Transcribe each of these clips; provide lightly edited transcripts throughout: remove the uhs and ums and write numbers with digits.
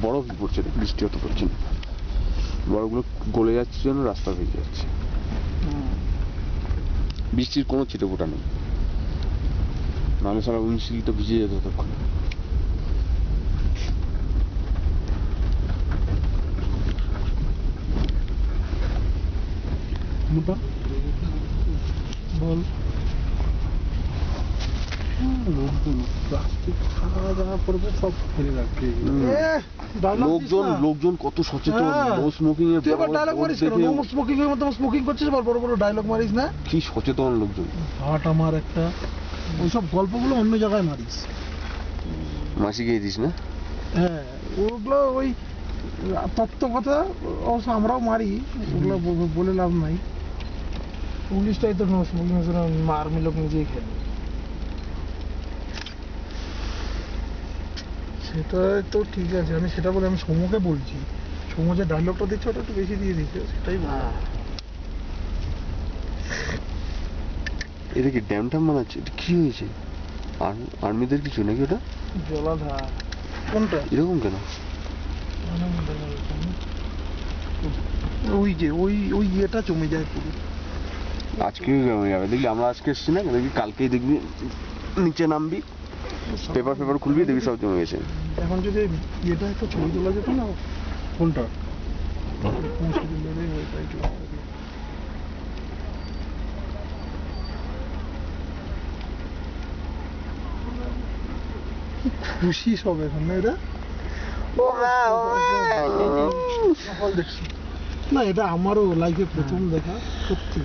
বরফই পড়ছে, বৃষ্টি অত পড়ছে না, বরফগুলো গলে যাচ্ছে জন্য রাস্তা ভেঙে যাচ্ছে, বৃষ্টির কোনো ছিটে ফোটা নেই, নাহলে সারা উইন্ডশিল্ড তো ভিজে যেত ততক্ষণ। বল লোকজন কত সচেতন, নো স্মোকিং এর ডায়লগ মারিস কেন? নো স্মোকিং এর মধ্যে স্মোকিং করছিস, বড় বড় ডায়লগ মারিস না। কি সচেতন লোকজন। হাট আমার একটা, ওইসব গল্পগুলো অন্য জায়গায় মারিস, মাসি গিয়ে দিস না। হ্যাঁ ওগুলো ওই তত্ত্ব কথা অবশ্য আমরাও মারি, ওগুলো বলে লাভ নাই। পুলিশটাই তো নো স্মোকিং আর্মি লোক নিজেই খেলে, সেটা তো ঠিক আছে। আমি সেটা বলে আমি সমুকে বলছি, সমু যে ডায়লগটা দিচ্ছে ওটা একটু বেশি দিয়ে দিচ্ছে, সেটাই বলা। এটা কি ড্যাম ট্যাম বানাচ্ছে? এটা কি হয়েছে? আর্মিদের কিছু নাকি ওটা? জলাধার কোনটা এরকম কেন? ওই যে ওই ওই ইয়েটা জমে যায় পুরো। আজকেও জমে যাবে দেখলি, আমরা আজকে এসছি না, দেখবি কালকেই দেখবি নিচে নামবি, পেপার খুলবি, দেখবি সব জমে গেছে। এখন যদি ইয়েটা একটু ছবি তোলা যেত না। কোনটা? খুশি সব এখন না এরা। দেখছি না, এটা আমারও লাইফে প্রথম দেখা, সত্যি।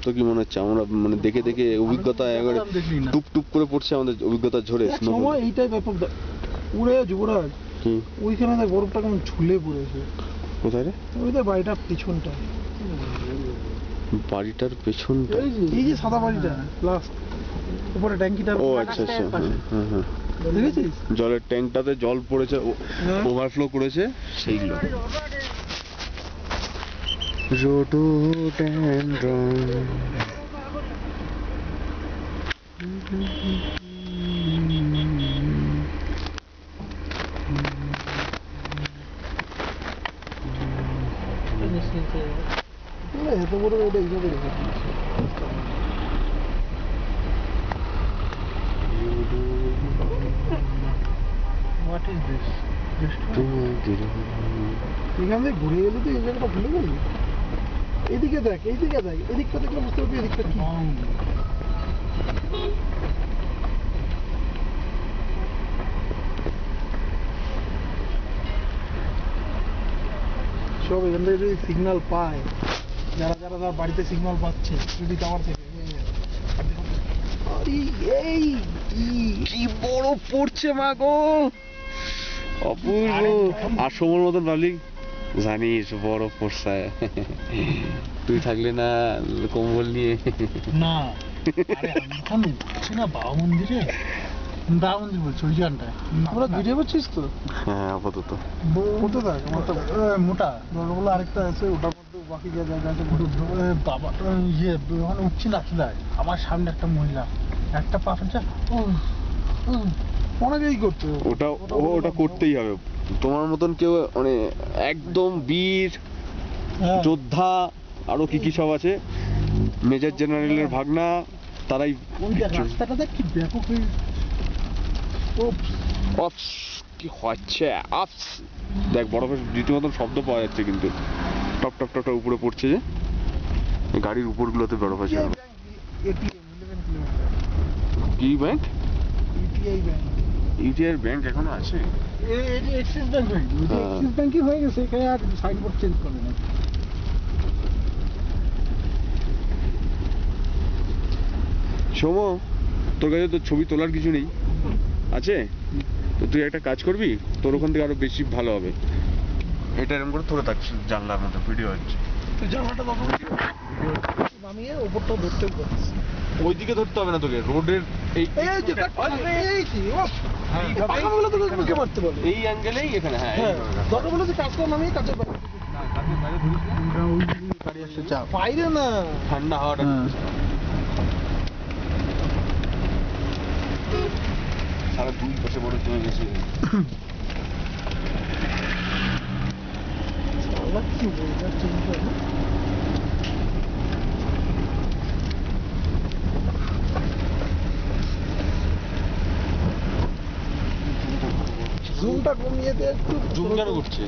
তো কি মনে হচ্ছে আমরা মানে দেখে দেখে অভিজ্ঞতা একবারে টুপ টুপ করে পড়ছে আমাদের অভিজ্ঞতা ঝরে? সময় এইটাই ব্যাপক উড়ে যুবরাজ, ওইখানে দেখ বরফটা কেমন ঝুলে পড়েছে। কোথায় রে? ওই দেখ বাড়িটার পিছনটা, বাড়িটার পেছনটা, এই যে সাদা বাড়িটা লাস্ট উপরে ট্যাঙ্কিটা। ও আচ্ছা আচ্ছা, হ্যাঁ হ্যাঁ, দেখেছিস জলের ট্যাঙ্কটাতে জল পড়েছে, ওভারফ্লো করেছে, সেইগুলো। রোডোডেনড্রন এত বড় এটা এইভাবে রেখে দিয়েছে। What is this? এখান থেকে ঘুরে গেলে তো এই জায়গাটা ভুলে গেলি। এদিকে দেখ, এইদিকে দেখ, এদিকটা দেখলে বুঝতে পারবি এদিকটা কি। সব এখান থেকে যদি সিগন্যাল পায়, যারা যারা তার বাড়িতে সিগন্যাল পাচ্ছে যদি টাওয়ার থেকে, এই কি বড় পড়ছে মা গো, অপূর্ব। আর সময়ের মতন ভাবলি, জানিস বড় পড়ছে, তুই থাকলে না কম্বল নিয়ে না। এখন না বাবা মন্দিরে, বাবা মন্দির বলছি ওই জায়গাটায় আমরা ভিডিও করছিস তো। হ্যাঁ আপাতত মোটা থাক, মোটা বলে আরেকটা আছে, ওটার মধ্যে বাকি যা জায়গা আছে বাবা ইয়ে ওখানে উঠছি না চুলায়, আমার সামনে একটা মহিলা একটা পা ফেলছে, অনেকেই করতো ওটা, ওটা করতেই হবে। তোমার মতন কেউ মানে একদম বীর যোদ্ধা, আরো কি কি সব আছে, মেজর জেনারেলের ভাগনা, তারাই। রাস্তাটা দেখ কি ব্যাপক, কি হচ্ছে, দেখ বরফের রীতিমতন শব্দ পাওয়া যাচ্ছে, কিন্তু টপ টপ টপ টপ উপরে পড়ছে যে, গাড়ির উপরগুলোতে বরফ আছে। কি ব্যাংক? ইউটিআই ব্যাংক এখনো আছে? এক্সিস ব্যাংক এক্সিস ব্যাংকই হয়ে গেছে, এখানে আর সাইনবোর্ড চেঞ্জ করে না। সোম, তোর কাছে তো ছবি তোলার কিছু নেই, আছে তো তুই একটা কাজ করবি, তোর ওখান থেকে আরো বেশি ভালো হবে। এটা এরকম করে ধরে থাকছিস জানলার মতো, ভিডিও হচ্ছে। তুই জানলাটা নামিয়ে ওপরটা ধরতে পারছিস। ওইদিকে ধরতে হবে না তোকে, রোডের এই এই অ্যাঙ্গেলেই এখানে। হ্যাঁ দরকার বলে কাজটা নামিয়ে কাজের বাইরে না, ঠান্ডা হাওয়াটা সারা দুই পাশে বড় জমে গেছে। বোঝা যাচ্ছে বিষয় না। জুমটা কমিয়ে দে একটু। জুম কেন করছে?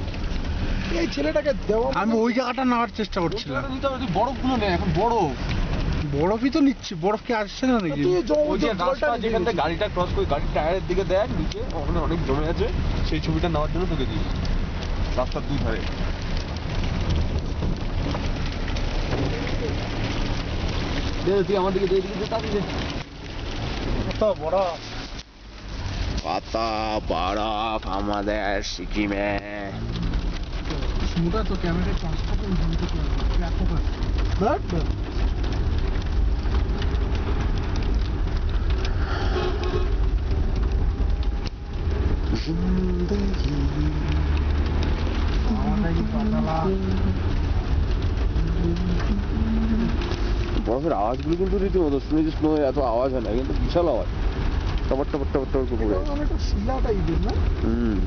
এই ছেলেটাকে দেওয়া আমি ওই জায়গাটা নেওয়ার চেষ্টা করছিলাম। বরফগুলো নেই এখন, বরফ। বরফই তো নিচ্ছি, বরফ কি আসছে না নাকি? তুই ওই যে রাস্তা যেখান থেকে গাড়িটা ক্রস করে গাড়ির টায়ারের দিকে দেখ নিচে, ওখানে অনেক জমে আছে, সেই ছবিটা নেওয়ার জন্য তোকে দিই রাস্তার দুই ধারে। তুই আমার দিকে দিয়ে দিকে তাড়াতাড়ি কত বড় কত বরফ আমাদের সিকিমে। মুটা তো ক্যামেরায় ট্রান্সফার করে দিতে পারবে এত কাছে। বাট বরফের আওয়াজগুলো কিন্তু রীতিমতো শুনেছি, স্নো এত আওয়াজ হয় না, কিন্তু বিশাল আওয়াজ, টপর টপর টপর টপর করে পড়ে। অনেকটা শিলা টাইপের না? হুম।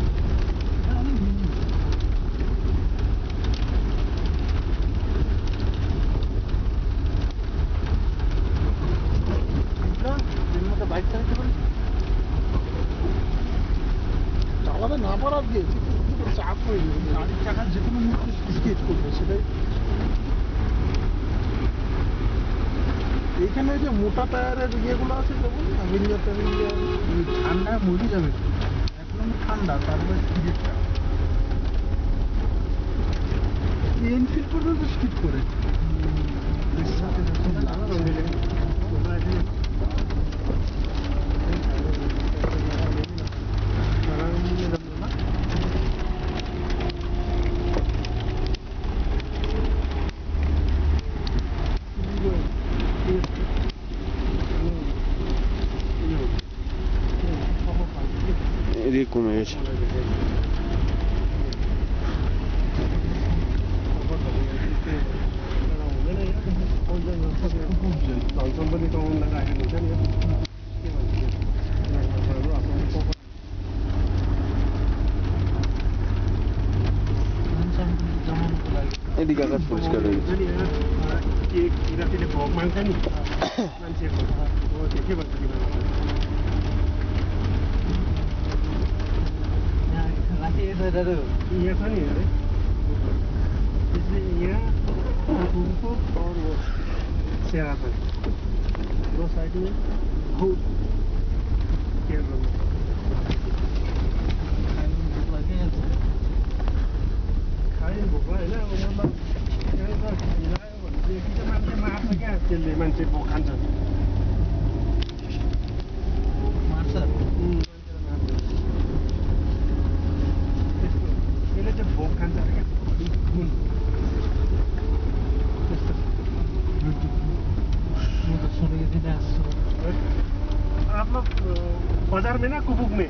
চালাতে না পারার গিয়েছে চাপ হয়ে যাবে, গাড়ির চাকা যে কোনো মুহূর্তে স্কিড করবে সেটাই। এইখানে ওই যে মোটা টায়ারের ইয়েগুলো আছে যেমন অ্যাভেঞ্জার ট্যাভেঞ্জার, ঠান্ডা মরে যাবে একদম ঠান্ডা, তারপরে স্পিডটা এনফিল্ড পর্যন্ত স্কিপ করে। এদিকে কমে গেছে। এদিকে আকাশ পরিষ্কার হয়ে গেছে। ये था नहीं अरे इसलिए यहाँ उनको और वो शेरा था दो साइड में बहुत केरल में खाए भोगा है ना वो मतलब यहाँ का मिलायो भने कि चाहिँ मान्छे मार्छ क्या त्यसले मान्छे खान्छ मार्छ त्यसले चाहिँ भोग खान्छ अरे क्या गुण त्यस्तो आप लोग बाजार में ना कुबुक में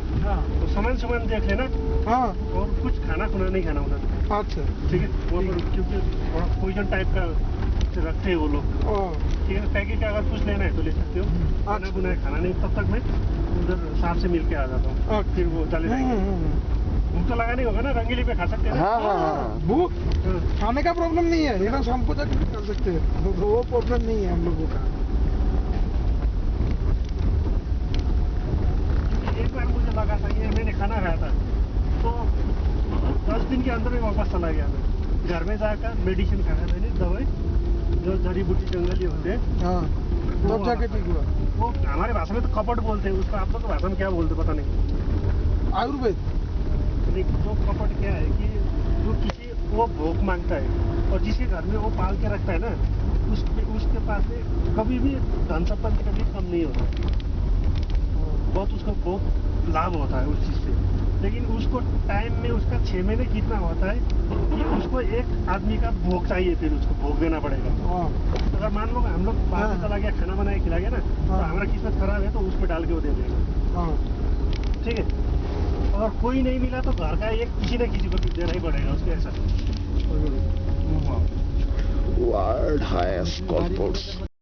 तो सामान सामान देख लेना हाँ और कुछ खाना खुना नहीं खाना उधर अच्छा ठीक है वो क्योंकि थोड़ा पॉइजन टाइप का रखते हैं वो लोग ठीक है पैकेट का अगर कुछ लेना है तो ले सकते हो खाना बुना खाना नहीं तब तक मैं उधर साहब से मिल के आ जाता हूँ फिर वो चले जाएंगे भूख तो लगा नहीं होगा ना रंगीली पे खा सकते हैं ना हाँ हाँ हाँ। भूख खाने का प्रॉब्लम नहीं है, एकदम शाम को जाके कर सकते हैं, वो प्रॉब्लम नहीं है हम लोगों का। एक बार मुझे लगा था ये मैंने खाना खाया था तो 10 दिन के अंदर में वापस चला गया मैं घर में जाकर मेडिसिन खाया मैंने दवाई जो जड़ी बूटी जंगली होते हैं हाँ वो तब जाके ठीक हुआ। वो हमारे भाषा में तो कपट बोलते हैं उसको आप लोग भाषा में क्या बोलते पता नहीं आयुर्वेद नहीं वो कपट क्या है कि जो किसी वो भोग मांगता है और जिसके घर में वो पाल के रखता है ना उसके पास में कभी भी धन संपत्ति कभी कम नहीं होता बहुत उसको बहुत लाभ होता है उस चीज़ से लेकिन उसको टाइम में उसका 6 महीने कितना होता है कि उसको एक आदमी का भोग चाहिए फिर उसको भोग देना पड़ेगा हाँ अगर मान लो हम लोग बाहर से चला गया खाना बनाया खिला गया ना तो हमारा किस्मत खराब है तो उसमें डाल के वो दे देगा हाँ ठीक है अगर कोई नहीं मिला तो घर का एक किसी न किसी को देना ही पड़ेगा उसके ऐसा World highest golf course.